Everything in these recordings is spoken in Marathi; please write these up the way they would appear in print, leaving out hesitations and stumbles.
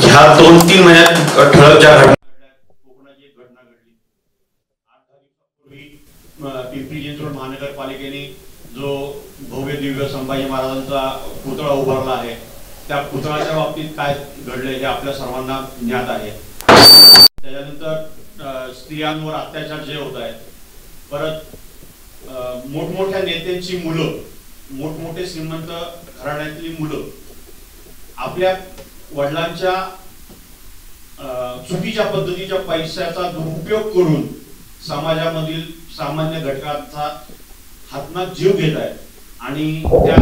ह्या 2-3 महिन्यात ठळक ज्या घटना कोकणाची एक घटना घडली 8-10 दिवसांपूर्वी पिंपरी चिंचवड महानगरपालिकेने जो भव्य दिव्य संभाजी महाराजांचा पुतळा उभारला आहे त्या पुतळ्याच्या बाबतीत काय घडले हे आपल्या सर्वांना ज्ञात आहे। त्याच्यानंतर स्त्रियांवर अत्याचार जे होत आहेत, परत मोठमोठ्या नेत्यांची मुलं, मोठमोठे श्रीमंत घराण्यातली मुलं आपल्या वडिलांच्या चुकीच्या पद्धतीच्या पैशाचा दुरुपयोग करून समाजामधील सामान्य घटकांचा हातनात जीव घेत आहेत आणि त्या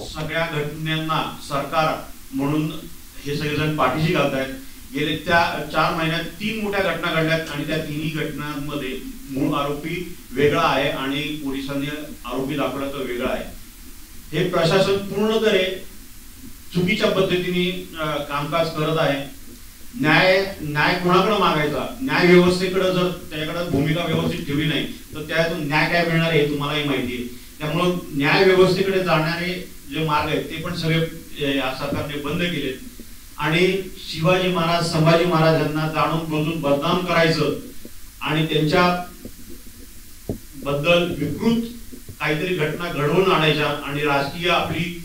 सगळ्या घटनांना सरकार म्हणून हे सगळेजण पाठीशी घालत आहेत। गेले त्या 4 महिन्यात 3 मोठ्या घटना घडल्यात आणि त्या तिन्ही घटनांमध्ये मूळ आरोपी वेगळा आहे आणि पोलिसांनी आरोपी दाखवला तो वेगळा आहे। हे प्रशासन पूर्णपणे चुकीच्या पद्धतीने कामकाज करत आहे। न्याय कोणाकडे मागायचा, न्याय व्यवस्थेकडे जर त्याच्याकडे भूमिका व्यवस्थित ठेवली नाही तर त्यातून न्याय काय मिळणार हे तुम्हालाही माहिती आहे। त्यामुळे न्याय व्यवस्थेकडे जाणारे जे मार्ग आहेत ते पण सगळे या सरकारने बंद केलेत आणि शिवाजी महाराज संभाजी महाराजांना जाणून बुजून बदनाम करायचं आणि त्यांच्या बद्दल विकृत काहीतरी घटना घडवून आणायच्या आणि राजकीय आपली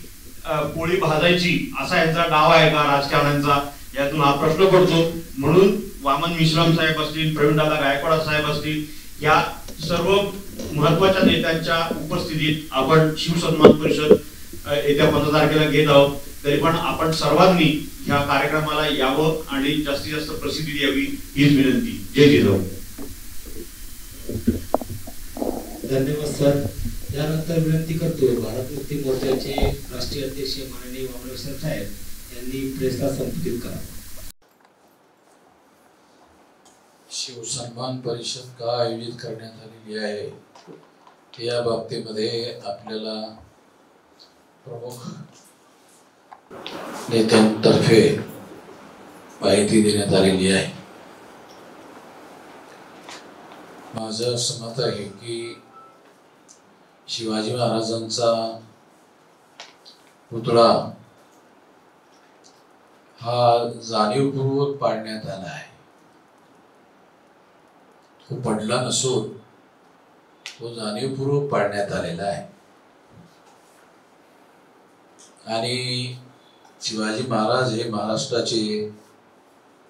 पोळी भाजायची असा यांचा डाव आहे का राजकारण्यांचा, यातून हा प्रश्न पडतो। म्हणून वामन मिश्राम साहेब असतील, प्रवीणदादा गायकवाड साहेब असतील, या सर्व महत्वाच्या नेत्यांच्या उपस्थितीत आपण शिवसन्मान परिषद येत्या 15 तारखेला घेत आहोत। तरी पण आपण सर्वांनी या कार्यक्रमाला यावं आणि जास्तीत जास्त प्रसिद्धी द्यावी हीच विनंती। जय जिजाऊ। धन्यवाद सर। त्यानंतर विनंती करतो भारत मुक्ती मोर्चाचे राष्ट्रीय अध्यक्ष माननीय वामन साहेब यांनी प्रेसला संबोधित करा। शिवसन्मान परिषद का आयोजित करण्यात आलेली आहे या बाबतीमध्ये आपल्याला प्रमुख नेत्यांतर्फे माहिती देण्यात आलेली आहे। माझं असं मत आहे की शिवाजी महाराजांचा पुतळा हा जाणीवपूर्वक पाडण्यात आला आहे। तो पडला नसून तो जाणीवपूर्वक पाडण्यात आलेला आहे आणि शिवाजी महाराज हे महाराष्ट्राचे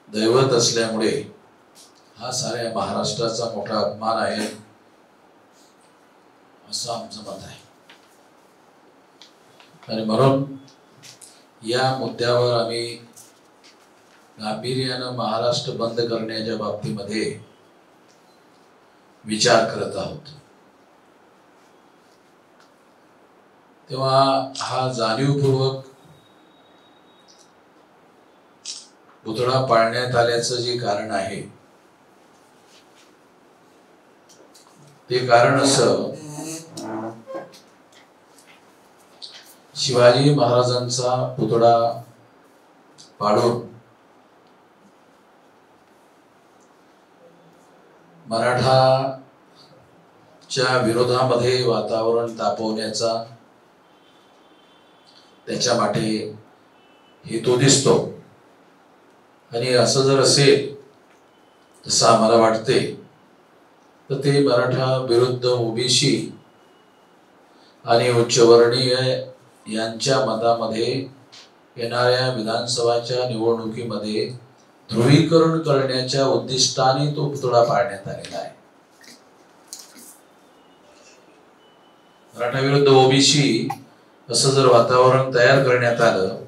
दैवत असल्यामुळे हा साऱ्या महाराष्ट्राचा मोठा अपमान आहे असं आमचं मत आहे आणि म्हणून या मुद्द्यावर आम्ही गांभीर्यानं महाराष्ट्र बंद करण्याच्या बाबतीमध्ये विचार करत आहोत। तेव्हा हा जाणीवपूर्वक पुतळा पाडण्यात आल्याचं जे कारण आहे ते कारण असं, शिवाजी महाराजांचा पुतळा पाडून मराठाच्या विरोधामध्ये वातावरण तापवण्याचा त्याच्या मागे हेतू दिसतो आणि असं जर असेल तसं आम्हाला वाटते तर ते मराठा विरुद्ध ओबीसी आणि उच्चवर्णीय यांच्या मतामध्ये येणाऱ्या विधानसभाच्या निवडणुकीमध्ये ध्रुवीकरण करण्याच्या उद्दिष्टाने तो पुतळा पाडण्यात आलेला आहे। मराठा विरुद्ध ओबीसी असं जर वातावरण तयार करण्यात आलं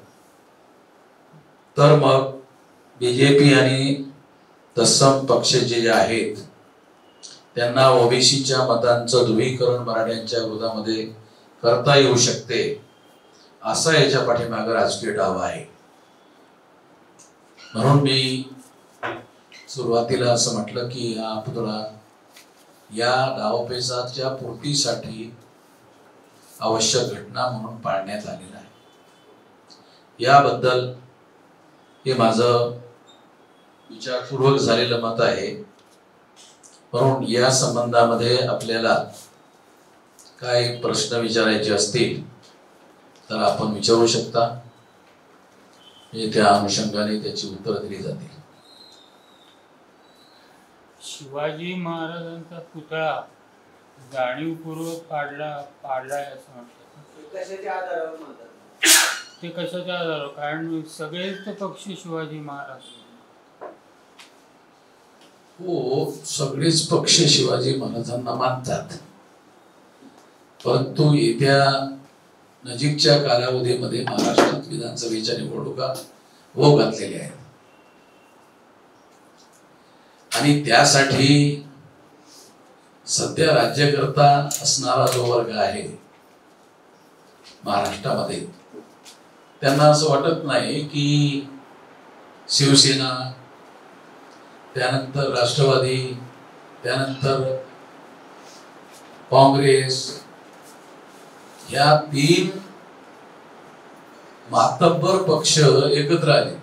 तर मग बीजेपी आणि तत्सम पक्ष जे आहेत त्यांना ओबीसीच्या मतांचं ध्रुवीकरण मराठ्यांच्या विरोधामध्ये करता येऊ शकते असा याच्या पाठीमागे राजकीय डाव आहे। म्हणून मी सुरुवातीला असं म्हटलं की हा पुतळा या डावपेचाच्या पूर्तीसाठी आवश्यक घटना म्हणून पाडण्यात आलेला आहे। याबद्दल हे माझं विचारपूर्वक झालेलं मत आहे। म्हणून या संबंधामध्ये आपल्याला काय प्रश्न विचारायचे असतील तर आपण विचारू शकता। त्या अनुषंगाने त्याची उत्तरं दिली जातील. शिवाजी महाराजांचा पुतळा जाणीवपूर्वक पाडलाय असं म्हणतात. कशाच्या आधारावर म्हणतात? ते कशाच्या आधारावर? कारण सगळेच पक्ष शिवाजी महाराज. हो, सगळेच पक्ष शिवाजी महाराजांना मानतात, परंतु येत्या नजीकच्या कालावधीमध्ये महाराष्ट्रात विधानसभेच्या निवडणुका होऊ घातलेल्या आहेत आणि त्यासाठी सध्या राज्यकर्ता असणारा जो वर्ग आहे महाराष्ट्रामध्ये, त्यांना असं वाटत नाही की शिवसेना, त्यानंतर राष्ट्रवादी, त्यानंतर काँग्रेस, या 3 मातब्बर पक्ष एकत्र आले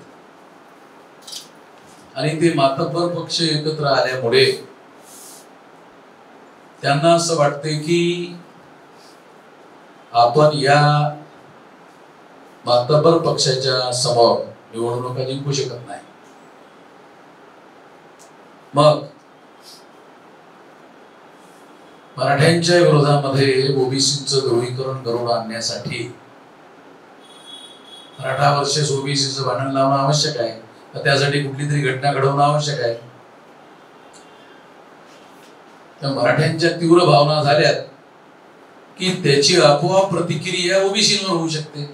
आणि ते मातब्बर पक्ष एकत्र आल्यामुळे त्यांना असं वाटते की आपण या मातब्बर पक्षाच्या समोर निवडणुका जिंकू शकत नाही. मग मराठ्यांच्या विरोधामध्ये ओबीसीचं ध्रुवीकरण घडवून आणण्यासाठी मराठा वर्सेस ओबीसीचं भांडण लावणं आवश्यक आहे. त्यासाठी कुठली तरी घटना घडवणं आवश्यक आहे. तर मराठ्यांच्या तीव्र भावना झाल्यात की त्याची आपोआप प्रतिक्रिया ओबीसीवर होऊ शकते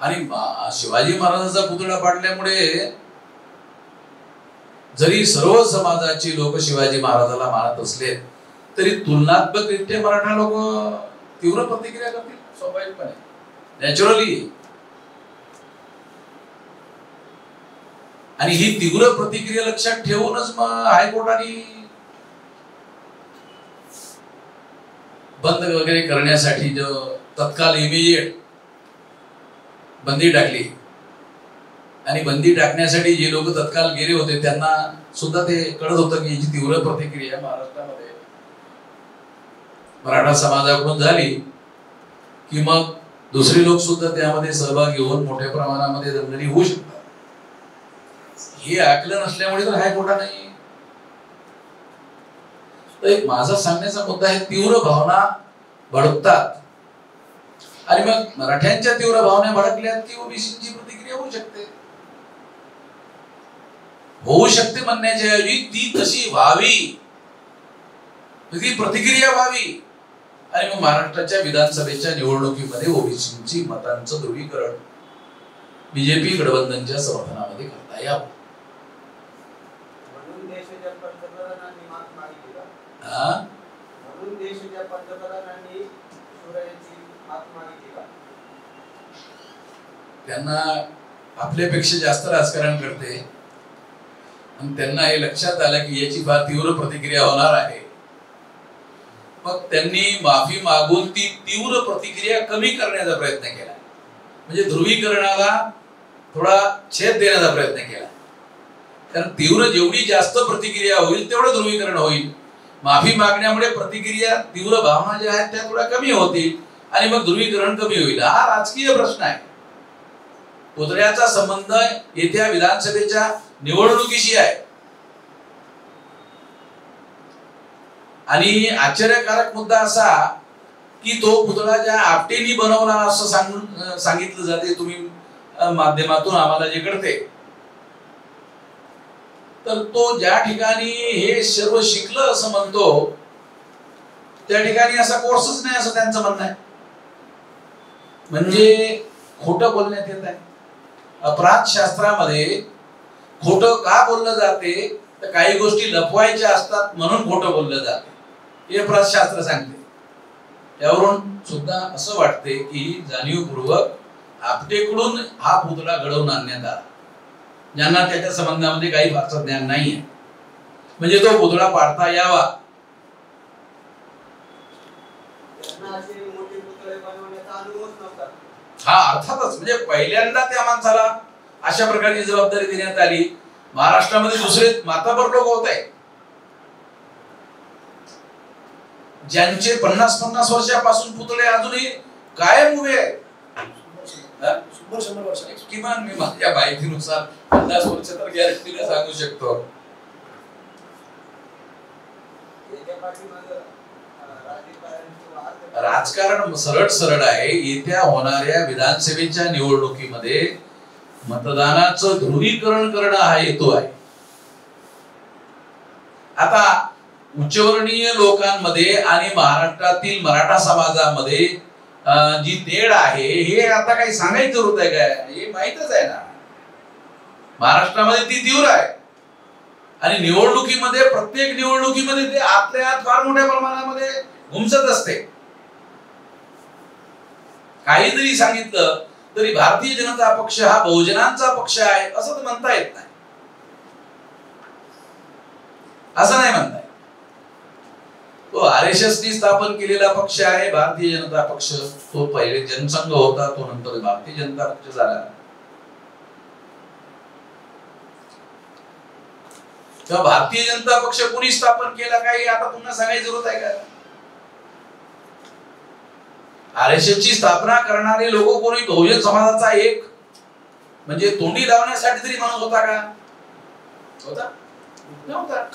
आणि शिवाजी महाराजांचा पुतळा पाडल्यामुळे जरी सर्व समाजाची लोक शिवाजी महाराजाला मानत असले तरी तुलनात्मकरित्या मराठा लोक तीव्र प्रतिक्रिया करतील स्वाभाविकपणे, नॅचरली. आणि ही तीव्र प्रतिक्रिया लक्षात ठेवूनच मग हायकोर्टाने बंद वगैरे करण्यासाठी जो तत्काल इमिजिएट बंदी टाकली आणि बंदी टाकण्यासाठी जे लोक तत्काल गेले होते त्यांना सुद्धा ते कळत होतं की याची तीव्र प्रतिक्रिया महाराष्ट्रामध्ये मराठा समाजाकडून झाली की मग दुसरे लोक सुद्धा त्यामध्ये सहभागी होऊन मोठ्या प्रमाणामध्ये दंगली होऊ शकतात. हे आकलन नसल्यामुळे तर हायकोर्टाने तर एक माझा सांगण्याचा मुद्दा आहे, तीव्र भावना भडकतात आणि मग मराठ्यांच्या तीव्र भावना भडकल्या की ओबीसीची प्रतिक्रिया होऊ शकते म्हणण्याच्या ऐवजी ती तशी व्हावी, ती प्रतिक्रिया व्हावी आणि मग महाराष्ट्राच्या विधानसभेच्या निवडणुकीमध्ये ओबीसीची मतांचं ध्रुवीकरण बीजेपी गठबंधनच्या समर्थनामध्ये करता यावं. म्हणून देशाच्या पंतप्रधानांनी मात मागितली का? म्हणून देशाच्या पंतप्रधानांनी शिवरायांची मात मागितली का? त्यांना आपल्यापेक्षा जास्त राजकारण करते आणि त्यांना हे लक्षात आलं की याची फार तीव्र प्रतिक्रिया होणार आहे. मग त्यांनी माफी मागून ती तीव्र प्रतिक्रिया कमी करण्याचा प्रयत्न केला, म्हणजे ध्रुवीकरणाला थोडा छेद देण्याचा प्रयत्न केला. कारण तीव्र जेवढी जास्त प्रतिक्रिया होईल तेवढं ध्रुवीकरण होईल. माफी मागण्यामुळे प्रतिक्रिया तीव्र भावना ज्या आहेत त्या थोड्या कमी होतील आणि मग ध्रुवीकरण कमी होईल. हा राजकीय प्रश्न आहे. पुतळ्याचा संबंध येत्या विधानसभेच्या निवडणुकीशी आहे आणि आश्चर्यकारक मुद्दा असा की तो पुतळा ज्या आपटेनी बनवला असं सांगितलं जाते तुम्ही माध्यमातून आम्हाला जे कळते, तर तो ज्या ठिकाणी हे सर्व शिकलं असं म्हणतो त्या ठिकाणी असा कोर्सच नाही असं त्यांचं म्हणणं आहे. म्हणजे खोटं बोलण्यात येत आहे. अपराध शास्त्रामध्ये खोटं का बोललं जाते तर काही गोष्टी लपवायच्या असतात म्हणून खोटं बोललं जाते हे अपराध शास्त्र सांगते. यावरून सुद्धा असं वाटते की जाणीवपूर्वक आपटेकडून हा पुतळा घडवून आणण्यात आला, ज्यांना त्याच्या संबंधामध्ये काही फारसं ज्ञान नाहीये, म्हणजे तो पुतळा पाडता यावा. हा अर्थातच, म्हणजे पहिल्यांदा त्या माणसाला अशा प्रकारची जबाबदारी देण्यात आली. महाराष्ट्रामध्ये दुसरे माताबर लोक होत आहे ज्यांचे 50-50 वर्षापासून पुतळे अजूनही कायम उभे आहेत. 100 वर्षांपासून किमान मी माझ्या माहितीनुसार 50 वर्ष तर गॅरंटीने सांगू शकतो. राजकारण सरळ आहे. येत्या होणाऱ्या विधानसभेच्या निवडणुकीमध्ये मतदानाचं ध्रुवीकरण करणं हा हेतू आहे. आता उच्चवर्णीय लोकांमध्ये आणि महाराष्ट्रातील मराठा समाजामध्ये जी तेढ आहे हे आता काही सांगायचं जरूरत आहे काय? हे माहितच आहे ना. महाराष्ट्रामध्ये ती तीव्र आहे आणि निवडणुकीमध्ये प्रत्येक निवडणुकीमध्ये ते आतल्या आत फार मोठ्या प्रमाणामध्ये घुमसत असते. काही जरी सांगितलं तरी भारतीय जनता पक्ष हा बहुजनांचा पक्ष आहे असं तर म्हणता येत नाही. असं नाही म्हणता येत. तो RSS नी स्थापन केलेला पक्ष आहे भारतीय जनता पक्ष. तो पहिले जनसंघ होता, तो नंतर भारतीय जनता पक्ष झाला. तेव्हा भारतीय जनता पक्ष कोणी स्थापन केला काही आता पुन्हा सांगायची जरूरत आहे का? RSS ची स्थापना करणारे लोक कोणी बहुजन समाजाचा एक म्हणजे तोंडी लावण्यासाठी तरी म्हणत होता का? होता नव्हता.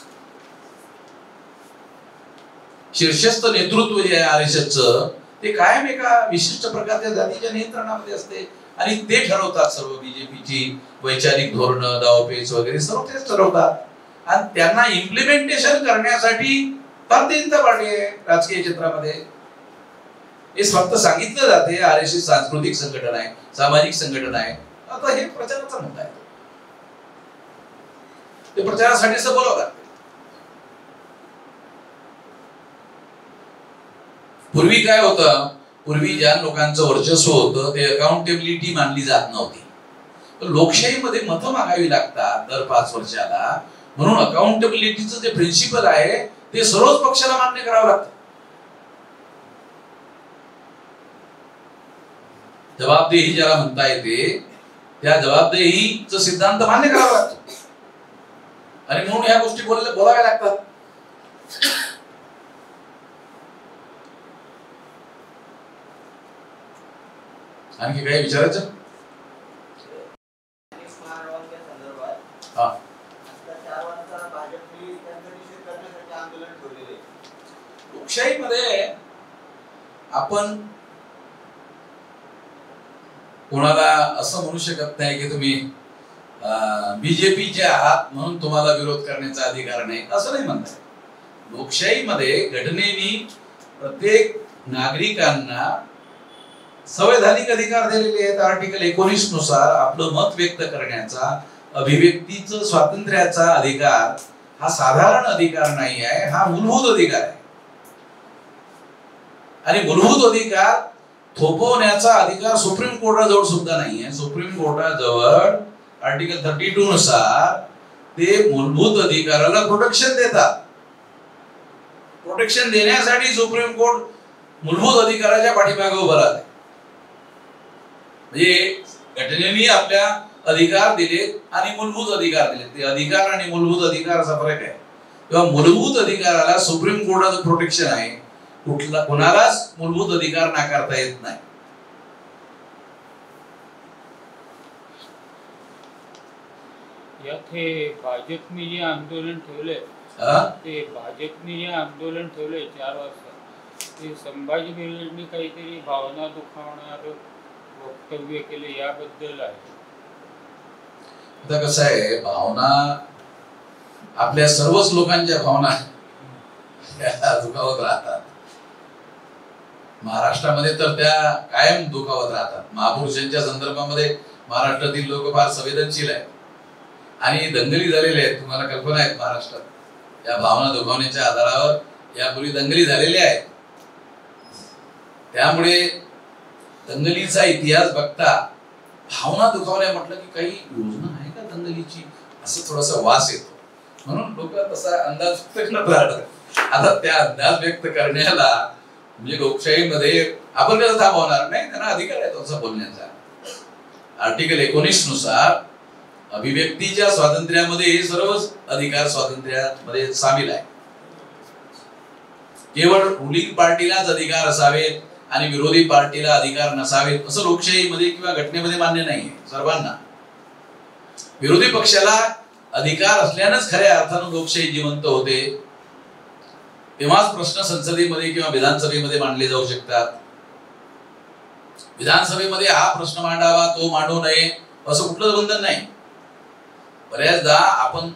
शीर्षस्थ नेतृत्व जे आहे RSSचं ते कायम एका विशिष्ट प्रकारच्या जातीच्या नियंत्रणामध्ये असते आणि ते ठरवतात सर्व बीजेपीची वैचारिक धोरणं, दावपेच वगैरे सर्व तेच ठरवतात आणि त्यांना इम्प्लिमेंटेशन करण्यासाठी भारतीय जनता पार्टी आहे राजकीय क्षेत्रामध्ये. हे फक्त सांगितलं जाते RSS सांस्कृतिक संघटना आहे, सामाजिक संघटना आहे. आता हे प्रचाराचा मुद्दा आहे. ते प्रचारासाठी बोलवतात. पूर्वी काय होतं, पूर्वी ज्या लोकांचं वर्चस्व होतं ते अकाउंटेबिलिटी मानली जात नव्हती. लोकशाहीमध्ये मतं मागावी लागतात दर 5 वर्षाला. म्हणून अकाउंटेबिलिटीचं जे प्रिन्सिपल आहे ते सर्वच पक्षाला मान्य करावं लागतं. जबाबदेही ज्याला म्हणता येते त्या जबाबदेहीचा सिद्धांत मान्य करावा लागतो आणि म्हणून ह्या गोष्टी बोलाव्या लागतात. आणखी काही विचारायचं? हा, लोकशाहीमध्ये आपण कोणाला असं म्हणू शकत नाही की तुम्ही बीजेपीचे आहात म्हणून तुम्हाला विरोध करण्याचा अधिकार नाही, असं नाही म्हणताय. लोकशाहीमध्ये घटनेने प्रत्येक नागरिकांना संवैधानिक अधिकार दिलेले आहेत. आर्टिकल 19 नुसार आपलं मत व्यक्त करण्याचा, अभिव्यक्तीचं स्वातंत्र्याचा अधिकार हा साधारण अधिकार नाही आहे, हा मूलभूत अधिकार आहे. आणि मूलभूत अधिकार थोपवण्याचा अधिकार सुप्रीम कोर्टाजवळ सुद्धा नाही आहे. सुप्रीम कोर्टाजवळ आर्टिकल 32 नुसार ते मूलभूत अधिकाराला प्रोटेक्शन देतात. प्रोटेक्शन देण्यासाठी सुप्रीम कोर्ट मूलभूत अधिकाराच्या पाठीमागे उभं राहते. म्हणजे घटनेने आपल्या अधिकार दिले आणि मूलभूत अधिकार दिले. ते अधिकार आणि मूलभूत अधिकाराचा फरक आहे. तेव्हा मूलभूत अधिकाराला सुप्रीम कोर्टाचं प्रोटेक्शन आहे. कोणालाच मूलभूत अधिकार नाकारता येत नाही. यात हे भाजपने जे आंदोलन ठेवले, ते भाजपने जे आंदोलन ठेवले 4 वाजता, ते संभाजी ब्रिगेडने काहीतरी भावना दुखावणार वक्तव्य केले, याबद्दल आहे. आता कसं आहे, भावना आपल्या सर्वच लोकांच्या भावना दुखावत राहतात. महाराष्ट्रामध्ये तर त्या कायम दुखावत राहतात. महापुरुषांच्या संदर्भामध्ये महाराष्ट्रातील लोक फार संवेदनशील आहेत आणि दंगली झालेल्या आहेत. तुम्हाला कल्पना आहे महाराष्ट्रात या भावना दुखावण्याच्या आधारावर यापूर्वी दंगली झालेल्या आहेत. त्यामुळे दंगलीचा इतिहास बघता भावना दुखावल्या म्हटलं की काही योजना आहे का दंगलीची, असं थोडासा वास येतो. म्हणून लोक तसा अंदाज व्यक्त करत राहतात. आता त्या अंदाज व्यक्त करण्याला म्हणजे लोकशाहीमध्ये आपण कसं थांबवणार नाही, त्यांना अधिकार आहे तसा बोलण्याचा. आर्टिकल 19 नुसार अभिव्यक्तीच्या स्वातंत्र्यामध्ये हे सर्वच अधिकार स्वातंत्र्यामध्ये सामील आहे. केवळ रुलिंग पार्टीलाच अधिकार असावेत आणि विरोधी पार्टीला अधिकार नसावेत असं लोकशाहीमध्ये किंवा घटनेमध्ये मान्य नाहीये सर्वांना. विरोधी पक्षाला अधिकार असल्यानंच खऱ्या अर्थानं लोकशाही जिवंत होते. तेव्हाच प्रश्न संसदेमध्ये किंवा विधानसभेमध्ये मांडले जाऊ शकतात. विधानसभेमध्ये हा प्रश्न मांडावा तो मांडू नये असं कुठलंच बंधन नाही. बऱ्याचदा आपण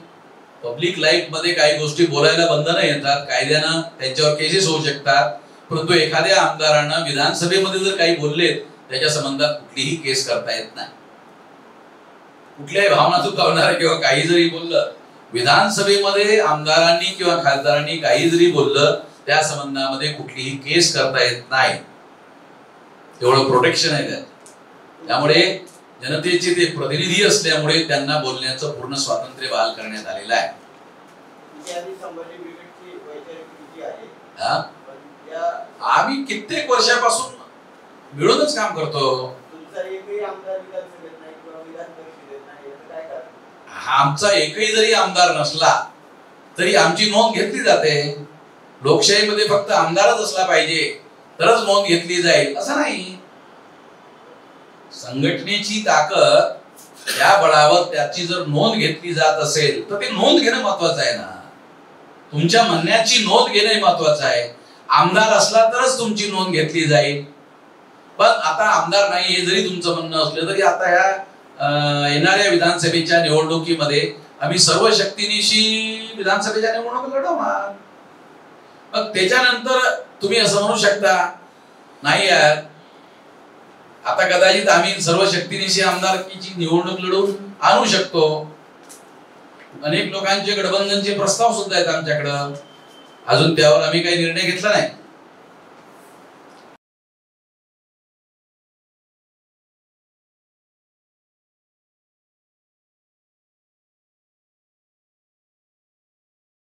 पब्लिक लाईफ मध्ये काही गोष्टी बोलायला बंधनं येतात, कायद्यानं त्यांच्यावर केसेस होऊ शकतात, परंतु एखाद्या आमदारानं विधानसभेमध्ये जर काही बोलले त्याच्या संबंधात कुठलीही केस करता येत नाही. कुठल्याही भावना चुकवणार किंवा काही जरी बोललं विधानसभेमध्ये आमदारांनी किंवा खासदारांनी काही जरी बोललं त्या संबंधामध्ये कुठलीही केस करता येत नाही. एवढं प्रोटेक्शन आहे त्यात. त्यामुळे जनतेचे ते प्रतिनिधी असल्यामुळे त्यांना बोलण्याचं पूर्ण स्वातंत्र्य बहाल करण्यात आलेलं आहे. आम्ही कित्येक वर्षापासून मिळूनच काम करतो. आमचा एकही जरी आमदार नसला तरी आमची नोंद घेतली जाते. लोकशाहीमध्ये फक्त आमदारच असला पाहिजे तरच नोंद घेतली जाईल असं नाही. संघटनेची ताकद या बळावर त्याची जर नोंद घेतली जात असेल तर ते नोंद घेणं महत्वाचं आहे ना. तुमच्या म्हणण्याची नोंद घेणं महत्वाचं आहे. आमदार असला तरच तुमची नोंद घेतली जाईल. पण आता आमदार नाही हे जरी तुमचं म्हणणं असलं तरी आता या येणाऱ्या विधानसभेच्या निवडणुकीमध्ये आम्ही सर्व शक्तीनिशी विधानसभेच्या निवडणूक लढवणार. मग त्याच्यानंतर तुम्ही असं म्हणू शकता नाही यार आता कदाचित आम्ही सर्व शक्तीनिशी आमदारकीची निवडणूक लढवून आणू शकतो. अनेक लोकांचे गठबंधनचे प्रस्ताव सुद्धा आहेत आमच्याकडं. अजून त्यावर आम्ही काही निर्णय घेतला नाही.